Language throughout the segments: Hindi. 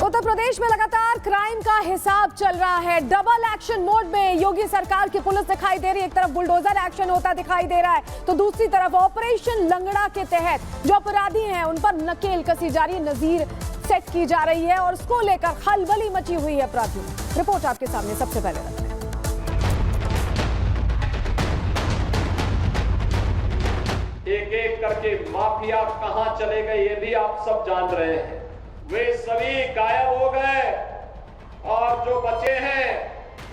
उत्तर प्रदेश में लगातार क्राइम का हिसाब चल रहा है। डबल एक्शन मोड में योगी सरकार की पुलिस दिखाई दे रही है। एक तरफ बुलडोजर एक्शन होता दिखाई दे रहा है तो दूसरी तरफ ऑपरेशन लंगड़ा के तहत जो अपराधी हैं उन पर नकेल कसी जा रही है, नजीर सेट की जा रही है और उसको लेकर खलबली मची हुई है अपराधियों में। रिपोर्ट आपके सामने सबसे पहले रखते हैं। एक एक करके माफिया कहां चले गए ये भी आप सब जान रहे हैं। वे सभी गायब हो गए और जो बचे हैं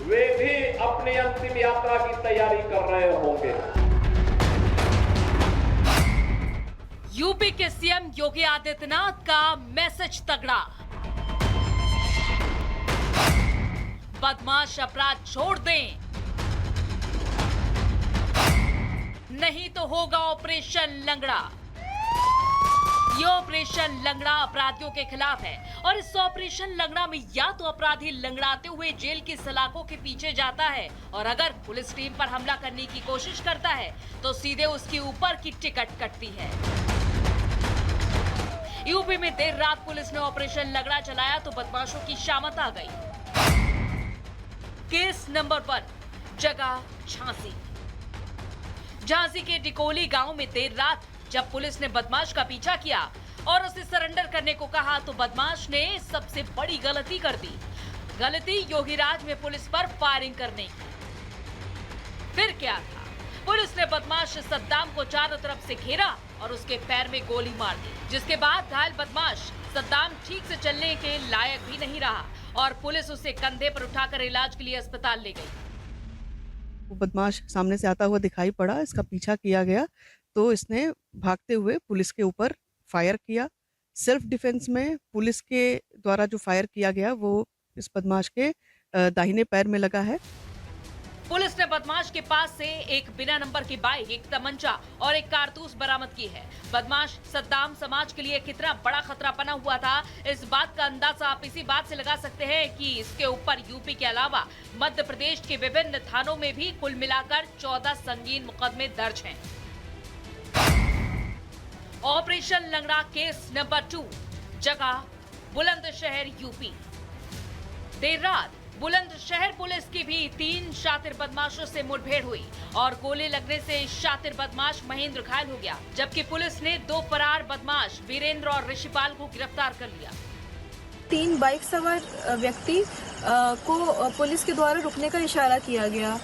वे भी अपनी अंतिम यात्रा की तैयारी कर रहे होंगे। यूपी के सीएम योगी आदित्यनाथ का मैसेज तगड़ा। बदमाश अपराध छोड़ दें, नहीं तो होगा ऑपरेशन लंगड़ा। ये ऑपरेशन लंगड़ा अपराधियों के खिलाफ है और इस ऑपरेशन लंगड़ा में या तो अपराधी लंगड़ाते हुए जेल की सलाखों के पीछे जाता है और अगर पुलिस टीम पर हमला करने की कोशिश करता है तो सीधे उसके ऊपर की टिकट कटती है। यूपी में देर रात पुलिस ने ऑपरेशन लंगड़ा चलाया तो बदमाशों की शामत आ गई। केस नंबर 1, जगह झांसी। झांसी के डिकोली गांव में देर रात जब पुलिस ने बदमाश का पीछा किया और उसे सरेंडर करने को कहा तो बदमाश ने सबसे बड़ी गलती कर दी। गलती योगीराज में पुलिस पर फायरिंग करने की। फिर क्या था, पुलिस ने बदमाश सद्दाम को चारों तरफ से घेरा और उसके पैर में गोली मार दी, जिसके बाद घायल बदमाश सद्दाम ठीक से चलने के लायक भी नहीं रहा और पुलिस उसे कंधे पर उठाकर इलाज के लिए अस्पताल ले गई। वो बदमाश सामने से आता हुआ दिखाई पड़ा, इसका पीछा किया गया तो इसने भागते हुए पुलिस के ऊपर फायर किया। सेल्फ डिफेंस में पुलिस के द्वारा जो फायर किया गया वो इस बदमाश के दाहिने पैर में लगा है। पुलिस ने बदमाश के पास से एक बिना नंबर की बाइक, एक तमंचा और एक कारतूस बरामद की है। बदमाश सद्दाम समाज के लिए कितना बड़ा खतरा बना हुआ था, इस बात का अंदाजा आप इसी बात से लगा सकते हैं कि इसके ऊपर यूपी के अलावा मध्य प्रदेश के विभिन्न थानों में भी कुल मिलाकर 14 संगीन मुकदमे दर्ज हैं। ऑपरेशन लंगड़ा केस नंबर 2, जगह बुलंदशहर यूपी। देर रात बुलंदशहर पुलिस की भी 3 शातिर बदमाशों से मुठभेड़ हुई और गोली लगने से शातिर बदमाश महेंद्र घायल हो गया, जबकि पुलिस ने 2 फरार बदमाश वीरेंद्र और ऋषिपाल को गिरफ्तार कर लिया। 3 बाइक सवार व्यक्ति को पुलिस के द्वारा रुकने का इशारा किया गया।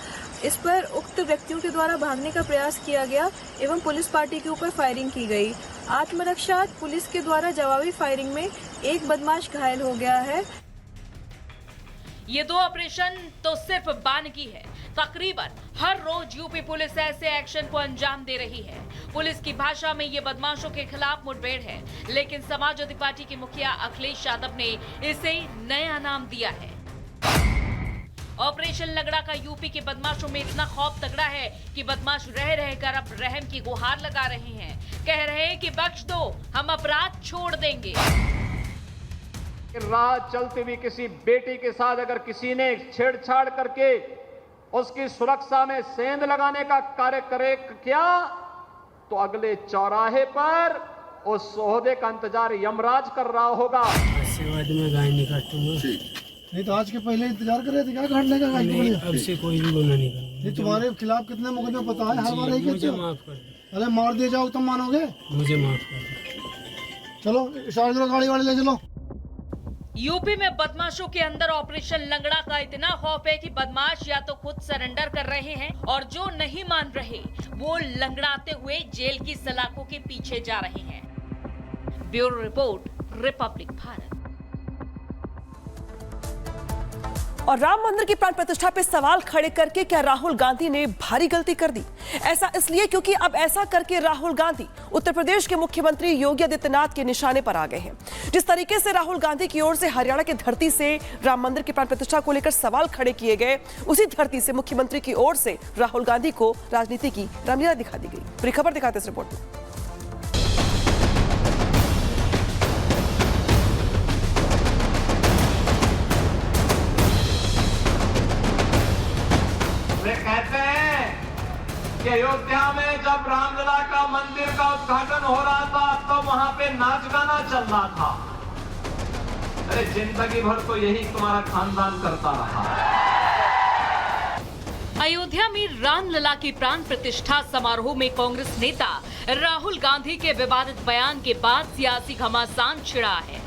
इस पर उक्त व्यक्तियों के द्वारा भागने का प्रयास किया गया एवं पुलिस पार्टी के ऊपर फायरिंग की गई। आत्मरक्षा पुलिस के द्वारा जवाबी फायरिंग में एक बदमाश घायल हो गया है। ये 2 ऑपरेशन तो सिर्फ बानगी है। तकरीबन हर रोज यूपी पुलिस ऐसे एक्शन को अंजाम दे रही है। पुलिस की भाषा में ये बदमाशों के खिलाफ मुठभेड़ है, लेकिन समाजवादी पार्टी के मुखिया अखिलेश यादव ने इसे नया नाम दिया है। ऑपरेशन लंगड़ा का यूपी के बदमाशों में इतना खौफ तगड़ा है कि बदमाश रह रहकर अब रहम की गुहार लगा रहे हैं। कह रहे हैं कि बख्श दो, हम अपराध छोड़ देंगे। रात चलती हुई किसी बेटी के साथ अगर किसी ने छेड़छाड़ करके उसकी सुरक्षा में सेंध लगाने का कार्य करे क्या तो अगले चौराहे पर उस सोहदे का इंतजार यमराज कर रहा होगा। नहीं तो आज के पहले इंतजार कर रहे थे क्या काटने का? अब से कोई भी गुनाह नहीं करूंगा। नहीं तुम्हारे खिलाफ कितने मुकदमे पता है? हर बार एक मुझे माफ कर दो। अरे मार दिए जाओ तुम मानोगे? मुझे माफ कर दो। चलो इशारा करो, गाड़ी ले चलो। यूपी में बदमाशों के अंदर ऑपरेशन लंगड़ा का इतना खौफ है कि बदमाश या तो खुद सरेंडर कर रहे हैं और जो नहीं मान रहे वो लंगड़ाते हुए जेल की सलाखों के पीछे जा रहे हैं। Bureau report, Republic Bharat. और राम मंदिर की प्राण प्रतिष्ठा पे सवाल खड़े करके क्या राहुल गांधी ने भारी गलती कर दी? ऐसा इसलिए क्योंकि अब ऐसा करके राहुल गांधी उत्तर प्रदेश के मुख्यमंत्री योगी आदित्यनाथ के निशाने पर आ गए हैं। जिस तरीके से राहुल गांधी की ओर से हरियाणा की धरती से राम मंदिर की प्राण प्रतिष्ठा को लेकर सवाल खड़े किए गए, उसी धरती से मुख्यमंत्री की ओर से राहुल गांधी को राजनीति की रामलीला दिखा दी गई। पूरी खबर दिखाते इस रिपोर्ट में। कहते हैं कि अयोध्या में जब रामलला का मंदिर का उद्घाटन हो रहा था तो वहां पे नाच गाना चल रहा था। अरे जिंदगी भर तो यही तुम्हारा खानदान करता रहा। अयोध्या में रामलला की प्राण प्रतिष्ठा समारोह में कांग्रेस नेता राहुल गांधी के विवादित बयान के बाद सियासी घमासान छिड़ा है।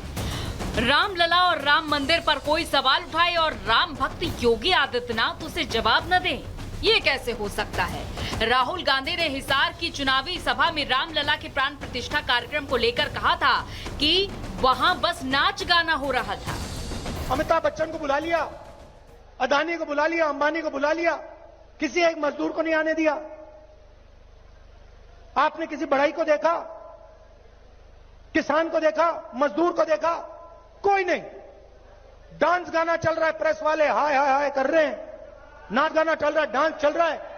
रामलला और राम मंदिर पर कोई सवाल उठाए और राम भक्त योगी आदित्यनाथ उसे जवाब न दें, ये कैसे हो सकता है? राहुल गांधी ने हिसार की चुनावी सभा में रामलला के प्राण प्रतिष्ठा कार्यक्रम को लेकर कहा था कि वहां बस नाच गाना हो रहा था। अमिताभ बच्चन को बुला लिया, अदानी को बुला लिया, अंबानी को बुला लिया, किसी एक मजदूर को नहीं आने दिया। आपने किसी बढ़ई को देखा, किसान को देखा, मजदूर को देखा? कोई नहीं। डांस गाना चल रहा है, प्रेस वाले हाय हाय हाय कर रहे हैं, नाच गाना चल रहा है, डांस चल रहा है।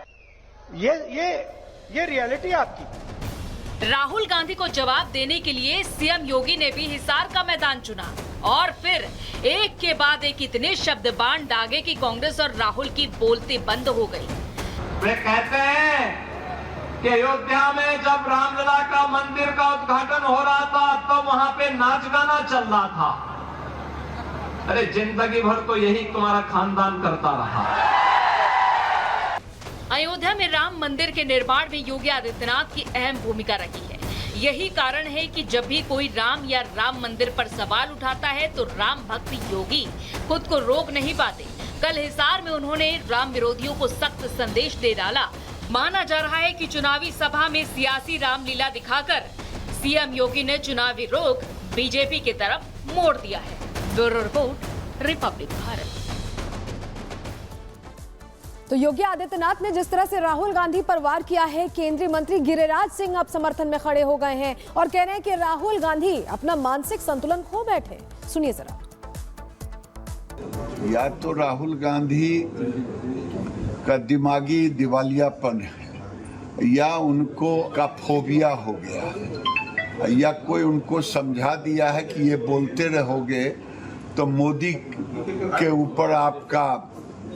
ये रियलिटी है आपकी। राहुल गांधी को जवाब देने के लिए सीएम योगी ने भी हिसार का मैदान चुना और फिर एक के बाद एक इतने शब्द बाण दागे कि कांग्रेस और राहुल की बोलते बंद हो गई। वे कहते हैं कि अयोध्या में जब रामलला का मंदिर का उद्घाटन हो रहा था तो वहां पे नाच गाना चल रहा था। अरे जिंदगी भर तो यही तुम्हारा खानदान करता रहा। अयोध्या में राम मंदिर के निर्माण में योगी आदित्यनाथ की अहम भूमिका रही है। यही कारण है कि जब भी कोई राम या राम मंदिर पर सवाल उठाता है तो राम भक्त योगी खुद को रोक नहीं पाते। कल हिसार में उन्होंने राम विरोधियों को सख्त संदेश दे डाला। माना जा रहा है कि चुनावी सभा में सियासी रामलीला दिखाकर सीएम योगी ने चुनावी रुख बीजेपी की तरफ मोड़ दिया है। Bureau report, Republic Bharat. तो योगी आदित्यनाथ ने जिस तरह से राहुल गांधी पर वार किया है, केंद्रीय मंत्री गिरिराज सिंह अब समर्थन में खड़े हो गए हैं और कह रहे हैं कि राहुल गांधी अपना मानसिक संतुलन खो बैठे। सुनिए जरा। या तो राहुल गांधी का दिमागी दिवालियापन है या उनको का फोबिया हो गया या कोई उनको समझा दिया है कि ये बोलते रहोगे तो मोदी के ऊपर आपका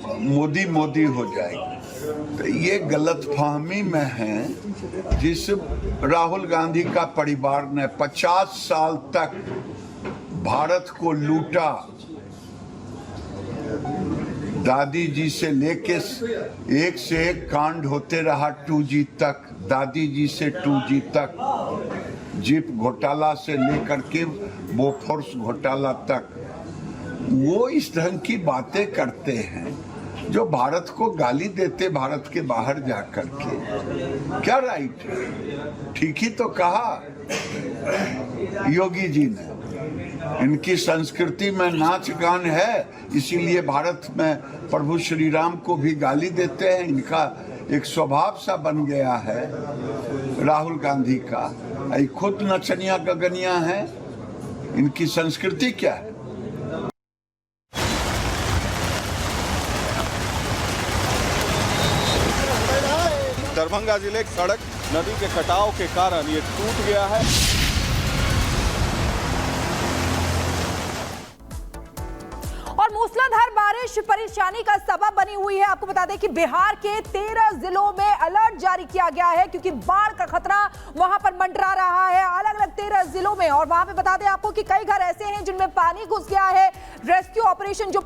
मोदी हो जाएगी। तो ये गलतफहमी में है जिस राहुल गांधी का परिवार ने 50 साल तक भारत को लूटा। दादी जी से लेके एक से एक कांड होते रहा 2G तक, दादी जी से 2G तक, जीप घोटाला से लेकर के बोफोर्स घोटाला तक। वो इस ढंग की बातें करते हैं जो भारत को गाली देते भारत के बाहर जाकर के। क्या राइट है? ठीक ही तो कहा योगी जी ने। इनकी संस्कृति में नाच गान है, इसीलिए भारत में प्रभु श्री राम को भी गाली देते हैं। इनका एक स्वभाव सा बन गया है राहुल गांधी का। खुद नचनिया गगनिया है। इनकी संस्कृति क्या है? दरभंगा जिले की सड़क नदी के कटाव के कारण ये टूट गया है। और मूसलाधार बारिश परेशानी का सबब बनी हुई है। आपको बता दें कि बिहार के 13 जिलों में अलर्ट जारी किया गया है क्योंकि बाढ़ का खतरा वहां पर मंडरा रहा है अलग अलग 13 जिलों में। और वहां पे बता दें आपको कि कई घर ऐसे हैं जिनमें पानी घुस गया है। रेस्क्यू ऑपरेशन जो